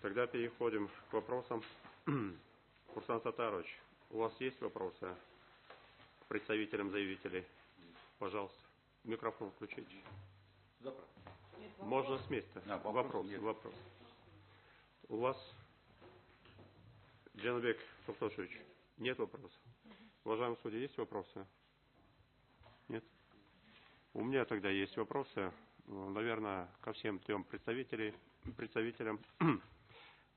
Тогда переходим к вопросам. Курсан Сатарович, у вас есть вопросы к представителям заявителей? Пожалуйста, микрофон включите. Можно с места. Вопрос. У вас, Джанбек Султошевич, нет вопросов? Уважаемый судья, есть вопросы? Нет? У меня тогда есть вопросы, наверное, ко всем трем представителям.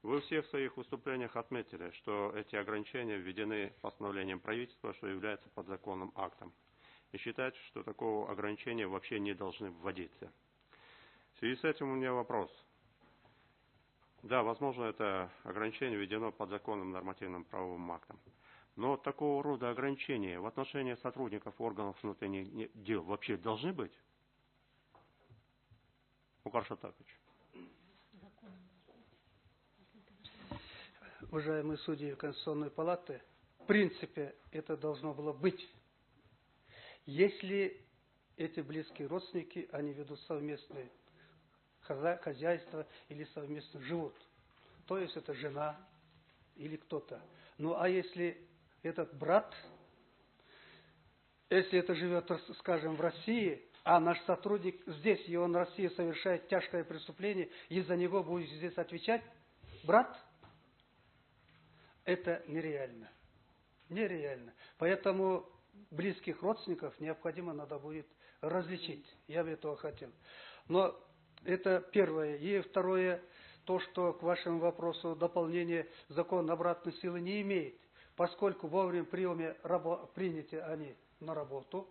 Вы все в своих выступлениях отметили, что эти ограничения введены постановлением правительства, что является подзаконным актом. И считаете, что такого ограничения вообще не должны вводиться. В связи с этим у меня вопрос. Да, возможно, это ограничение введено подзаконным нормативным правовым актом. Но такого рода ограничения в отношении сотрудников органов внутренних дел вообще должны быть? Мукар Шатакович. Уважаемые судьи Конституционной палаты, в принципе, это должно было быть. Если эти близкие родственники, они ведут совместное хозяйство или совместно живут, то есть это жена или кто-то. Ну а если этот брат, если это живет, скажем, в России, а наш сотрудник здесь, и он в России совершает тяжкое преступление, и за него будет здесь отвечать брат, это нереально. Нереально. Поэтому близких родственников необходимо надо будет различить. Я бы этого хотел. Но это первое. И второе, то, что к вашему вопросу дополнение закон обратной силы не имеет, поскольку во время приняты они на работу,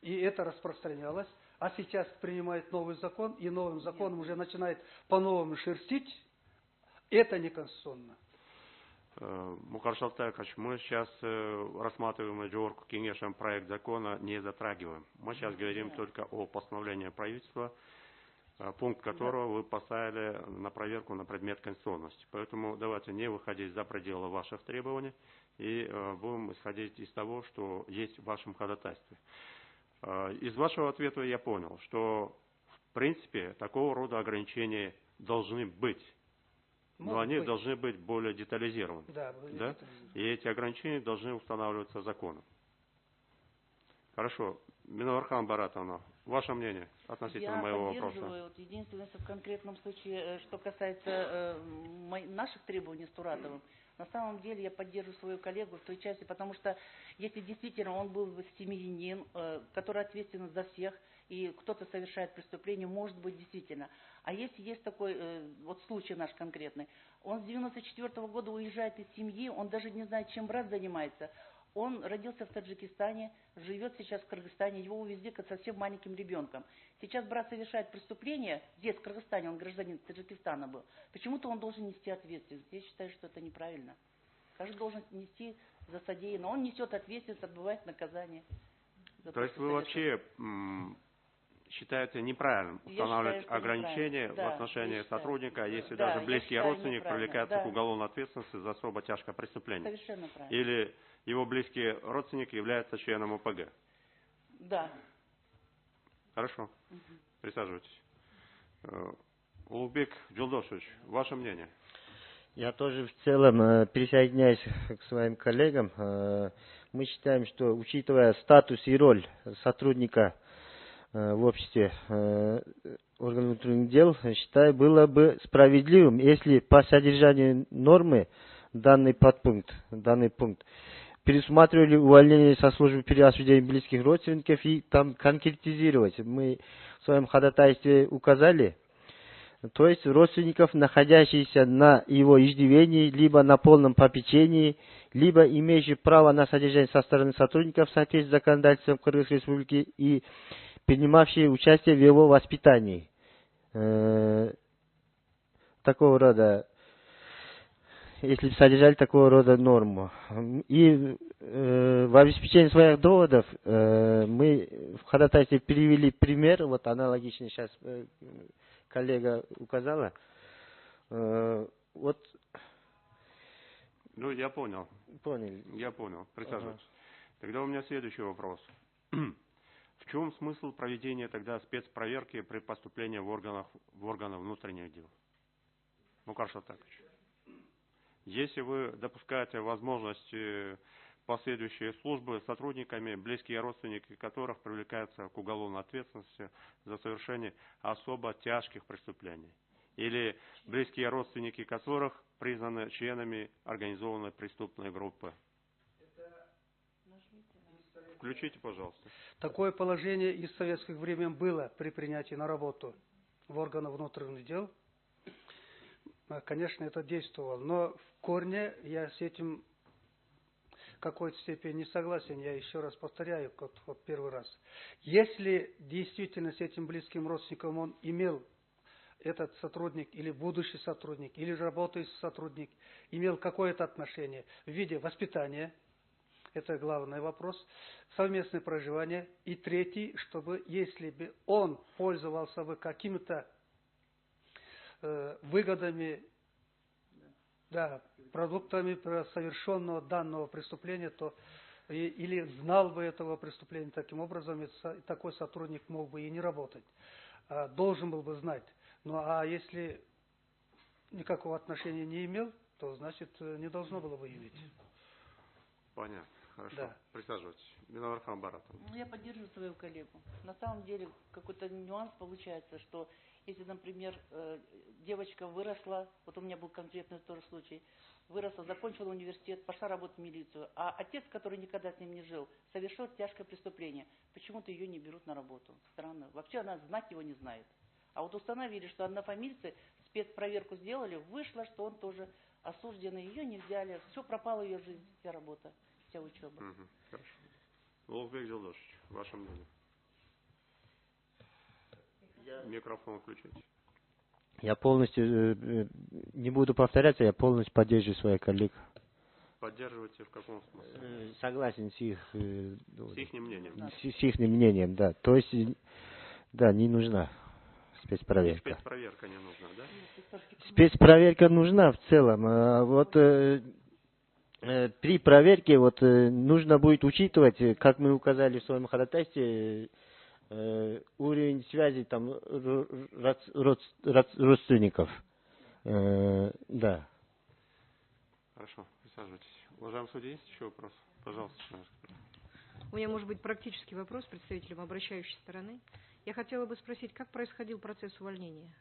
и это распространялось, а сейчас принимает новый закон, и новым законом уже начинает по-новому шерстить, это неконституционно. Мукар Шалтакович, мы сейчас рассматриваем Джорку Кенешем проект закона, не затрагиваем. Мы сейчас говорим только о постановлении правительства, пункт которого вы поставили на проверку на предмет конституционности. Поэтому давайте не выходить за пределы ваших требований и будем исходить из того, что есть в вашем ходатайстве. Из вашего ответа я понял, что в принципе такого рода ограничения должны быть. Но они должны быть более детализированы. Да? И эти ограничения должны устанавливаться законом. Хорошо. Минавархан Баратовна, ваше мнение относительно моего вопроса? Я поддерживаю. Вот единственное, в конкретном случае, что касается наших требований с Туратовым, на самом деле я поддерживаю свою коллегу в той части, потому что если действительно он был семьянин, который ответственен за всех, и кто-то совершает преступление, может быть действительно. А если есть такой, вот случай наш конкретный, он с 94-го года уезжает из семьи, он даже не знает, чем брат занимается. Он родился в Таджикистане, живет сейчас в Кыргызстане, его увезли как совсем маленьким ребенком. Сейчас брат совершает преступление, здесь, в Кыргызстане, он гражданин Таджикистана был. Почему-то он должен нести ответственность. Я считаю, что это неправильно. Каждый должен нести за содеянное. Он несет ответственность, отбывает наказание. То есть вы вообще считаете неправильным устанавливать ограничения в отношении сотрудника, если даже близкий родственник привлекается к уголовной ответственности за особо тяжкое преступление? Совершенно правильно. Или его близкий родственник является членом ОПГ? Да. Хорошо. Присаживайтесь. Улугбек Джулдошевич, ваше мнение? Я тоже в целом присоединяюсь к своим коллегам. Мы считаем, что, учитывая статус и роль сотрудника в обществе органов внутренних дел, считаю, было бы справедливым, если по содержанию нормы данный пункт пересматривали увольнение со службы переосвобождения близких родственников и там конкретизировать. Мы в своем ходатайстве указали, то есть родственников, находящихся на его иждивении, либо на полном попечении, либо имеющих право на содержание со стороны сотрудников в соответствии с законодательством Кыргызской Республики и принимавшие участие в его воспитании. Такого рода, если содержали такого рода норму. И в обеспечении своих доводов мы в ходатайстве перевели пример, вот аналогичный сейчас коллега указала. Вот. Ну, я понял. Поняли. Я понял. Присаживайтесь. Тогда у меня следующий вопрос. В чем смысл проведения тогда спецпроверки при поступлении в органы внутренних дел? Мукар Шалтакович. Если вы допускаете возможность последующие службы сотрудниками, близкие родственники которых привлекаются к уголовной ответственности за совершение особо тяжких преступлений, или близкие родственники которых признаны членами организованной преступной группы. Включите, пожалуйста. Такое положение из советских времен было при принятии на работу в органы внутренних дел. Конечно, это действовало, но в корне я с этим в какой-то степени не согласен. Я еще раз повторяю, вот первый раз. Если действительно с этим близким родственником он имел, этот сотрудник или будущий сотрудник, или работающий сотрудник, имел какое-то отношение в виде воспитания, это главный вопрос, совместное проживание. И третий, чтобы если бы он пользовался бы какими-то выгодами, да, продуктами совершенного данного преступления, то или знал бы этого преступления таким образом, такой сотрудник мог бы и не работать. Должен был бы знать. Ну а если никакого отношения не имел, то значит не должно было бы иметь. Понятно. Хорошо. Да. Присаживайтесь. Минавархан Баратовна. Я поддерживаю свою коллегу. На самом деле какой-то нюанс получается, что если, например, девочка выросла, вот у меня был конкретный тоже случай, выросла, закончила университет, пошла работать в милицию, а отец, который никогда с ним не жил, совершил тяжкое преступление. Почему-то ее не берут на работу. Странно. Вообще она знать его не знает. А вот установили, что однофамильцы, спецпроверку сделали, вышло, что он тоже осужденный, ее не взяли, все пропала ее жизнь, вся работа, вся учеба. Хорошо. Улугбек Дилдошевич, ваше мнение. Микрофон включите. Я полностью, не буду повторяться, я полностью поддерживаю своих коллег. Поддерживаете в каком смысле? Согласен с их, С их мнением. с их мнением, да. То есть, да, не нужна спецпроверка. Спецпроверка не нужна, да? Спецпроверка нужна в целом. Вот при проверке вот нужно будет учитывать, как мы указали в своем ходатайстве, уровень связи там родственников. Да. Хорошо, присаживайтесь. Уважаемый судья, есть еще вопрос? Пожалуйста. У меня может быть практический вопрос представителям обращающей стороны. Я хотела бы спросить, как происходил процесс увольнения?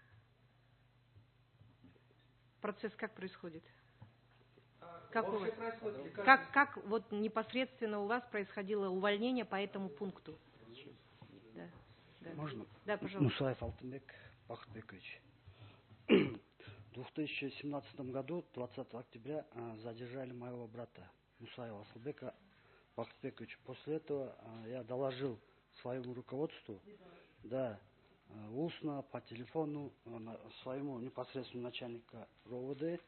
Процесс как происходит? Как у вас? Как вот непосредственно у вас происходило увольнение по этому пункту? Да. Да. Можно? Да, пожалуйста. Мусаев Алтынбек Бахтбекович. В 2017 году, 20 октября, задержали моего брата Мусаева Асылбека Бахтбековича. После этого я доложил своему руководству, да, устно, по телефону, своему непосредственному начальнику РОВД,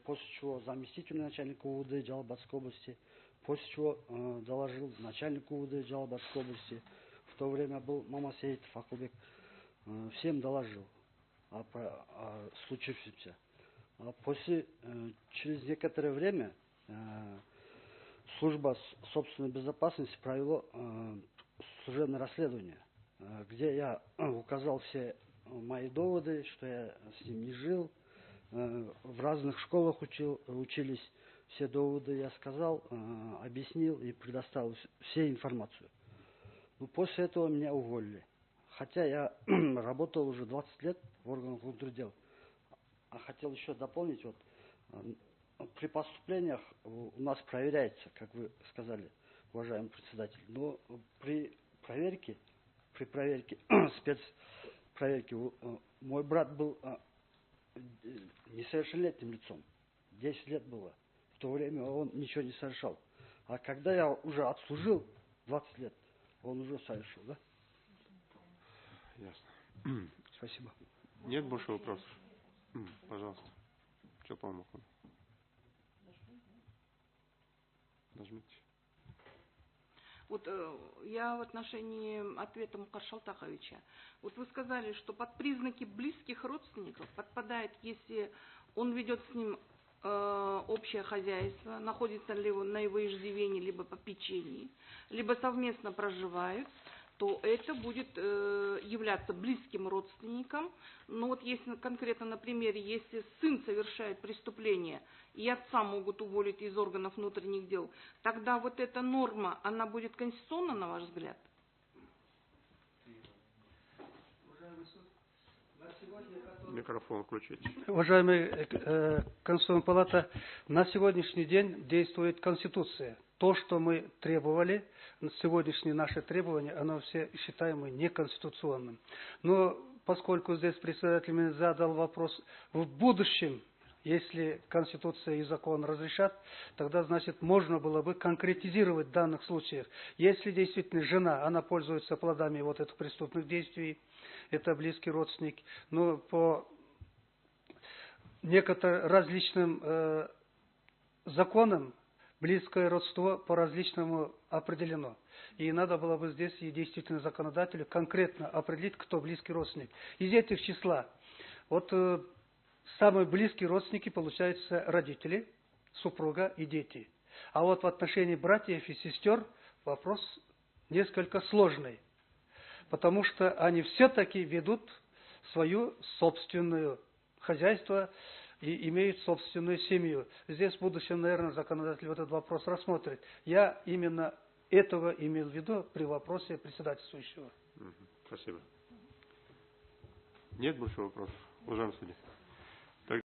после чего заместителю начальника УВД Джалабатской области, после чего доложил начальнику УВД Джалабатской области. В то время был Мамасеитов Акылбек. Всем доложил о случившемся. Через некоторое время служба собственной безопасности провела служебное расследование, где я указал все мои доводы, что я с ним не жил, в разных школах учились, все доводы я сказал, объяснил и предоставил всю информацию. Но после этого меня уволили. Хотя я работал уже 20 лет в органах внутренних дел. А хотел еще дополнить, вот, при поступлениях у нас проверяется, как вы сказали, уважаемый председатель, но при проверке, спецпроверке, мой брат был несовершеннолетним лицом, 10 лет было. В то время он ничего не совершал. А когда я уже отслужил 20 лет, он уже совершил, да? Ясно. Спасибо. Нет больше вопросов? Пожалуйста. Что помог? Нажмите. Вот я в отношении ответа Мукар Шалтаковича. Вот вы сказали, что под признаки близких родственников подпадает, если он ведет с ним общее хозяйство, находится ли он на его иждивении, либо попечении, либо совместно проживают, то это будет являться близким родственником. Но вот если конкретно на примере, если сын совершает преступление, и отца могут уволить из органов внутренних дел, тогда вот эта норма, она будет конституционна, на ваш взгляд? Микрофон включить. Уважаемая Конституционная палата, на сегодняшний день действует Конституция. То, что мы требовали, сегодняшние наши требования, оно все считаем мы неконституционным. Но поскольку здесь председатель мне задал вопрос, в будущем, если Конституция и закон разрешат, тогда, значит, можно было бы конкретизировать в данных случаях. Если действительно жена, она пользуется плодами вот этих преступных действий, это близкий родственник, но по некоторым различным законам близкое родство по-различному определено. И надо было бы здесь и действительно законодателю конкретно определить, кто близкий родственник. Из этих числа, вот самые близкие родственники, получаются родители, супруга и дети. А вот в отношении братьев и сестер вопрос несколько сложный. Потому что они все-таки ведут свою собственную хозяйство и имеют собственную семью. Здесь в будущем, наверное, законодатель вот этот вопрос рассмотрит. Я именно этого имел в виду при вопросе председательствующего. Спасибо. Нет больше вопросов? Уважаемый судья.